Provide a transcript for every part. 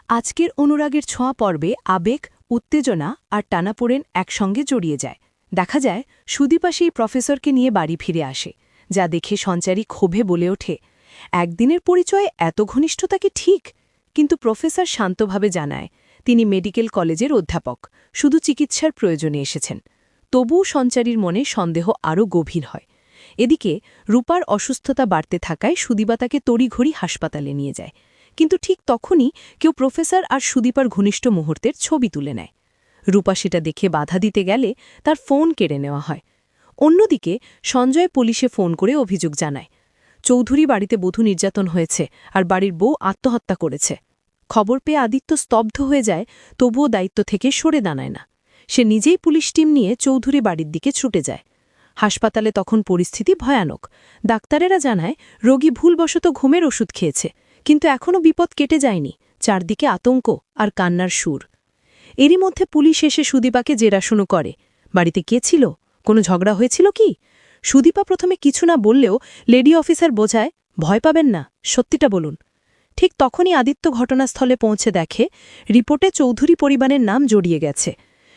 আজকের অনুরাগের ছোঁয়া পর্বে আবেগ, উত্তেজনা আর টানাপোড়েন একসঙ্গে জড়িয়ে যায়। দেখা যায় সুদীপা সেই প্রফেসরকে নিয়ে বাড়ি ফিরে আসে, যা দেখে সঞ্চারী ক্ষোভে বলে ওঠে, একদিনের পরিচয়ে এত ঘনিষ্ঠতা কি ঠিক? কিন্তু প্রফেসর শান্তভাবে জানায় তিনি মেডিকেল কলেজের অধ্যাপক, শুধু চিকিৎসার প্রয়োজনে এসেছেন। তবুও সঞ্চারীর মনে সন্দেহ আরও গভীর হয়। এদিকে রূপার অসুস্থতা বাড়তে থাকায় সুদীপা তাকে তড়িঘড়ি হাসপাতালে নিয়ে যায়। কিন্তু ঠিক তখনই কেউ প্রফেসর আর সুদীপার ঘনিষ্ঠ মুহূর্তের ছবি তুলে নেয়। রূপা সেটা দেখে বাধা দিতে গেলে তার ফোন কেড়ে নেওয়া হয়। অন্যদিকে সঞ্জয় পুলিশে ফোন করে অভিযোগ জানায়, চৌধুরী বাড়িতে বধূ নির্যাতন হয়েছে আর বাড়ির বউ আত্মহত্যা করেছে। খবর পেয়ে আদিত্য স্তব্ধ হয়ে যায়, তবুও দায়িত্ব থেকে সরে দাঁড়ায় না। সে নিজেই পুলিশ টিম নিয়ে চৌধুরী বাড়ির দিকে ছুটে যায়। হাসপাতালে তখন পরিস্থিতি ভয়ানক। ডাক্তারেরা জানায় রোগী ভুলবশত ঘুমের ওষুধ খেয়েছে, কিন্তু এখনও বিপদ কেটে যায়নি। চারদিকে আতঙ্ক আর কান্নার সুর। এরই মধ্যে পুলিশ এসে সুদীপাকে জেরাশুনো করে। বাড়িতে কে ছিল? কোনো ঝগড়া হয়েছিল কি? সুদীপা প্রথমে কিছু না বললেও লেডি অফিসার বোঝায়, ভয় পাবেন না, সত্যিটা বলুন। ঠিক তখনই আদিত্য ঘটনাস্থলে পৌঁছে দেখে রিপোর্টে চৌধুরী পরিবারের নাম জড়িয়ে গেছে।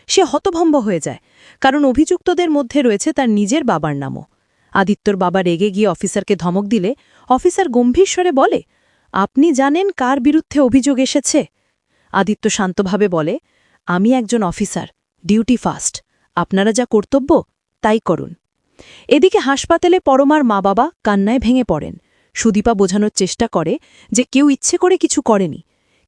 সে হতভম্ব হয়ে যায়, কারণ অভিযুক্তদের মধ্যে রয়েছে তার নিজের বাবার নামও। আদিত্যর বাবা রেগে গিয়ে অফিসারকে ধমক দিলে অফিসার গম্ভীর স্বরে বলে, আপনি জানেন কার বিরুদ্ধে অভিযোগ এসেছে? আদিত্য শান্তভাবে বলে, আমি একজন অফিসার, ডিউটি ফার্স্ট, আপনারা যা কর্তব্য তাই করুন। এদিকে হাসপাতালে পরমার মা বাবা কান্নায় ভেঙে পড়েন। সুদীপা বোঝানোর চেষ্টা করে যে কেউ ইচ্ছে করে কিছু করেনি,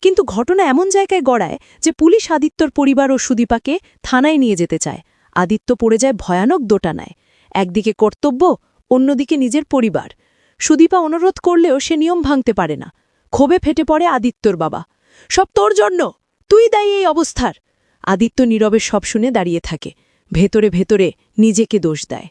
কিন্তু ঘটনা এমন জায়গায় গড়ায় যে পুলিশ আদিত্যর পরিবার ও সুদীপাকে থানায় নিয়ে যেতে চায়। আদিত্য পড়ে যায় ভয়ানক দোটানায়, একদিকে কর্তব্য, অন্যদিকে নিজের পরিবার। সুদীপা অনুরোধ করলেও সে নিয়ম ভাঙতে পারে না। ক্ষোভে ফেটে পড়ে আদিত্যর বাবা, সব তোর জন্য, তুই দায়ী এই অবস্থার। আদিত্য নীরবে সব শুনে দাঁড়িয়ে থাকে, ভেতরে ভেতরে নিজেকে দোষ দেয়।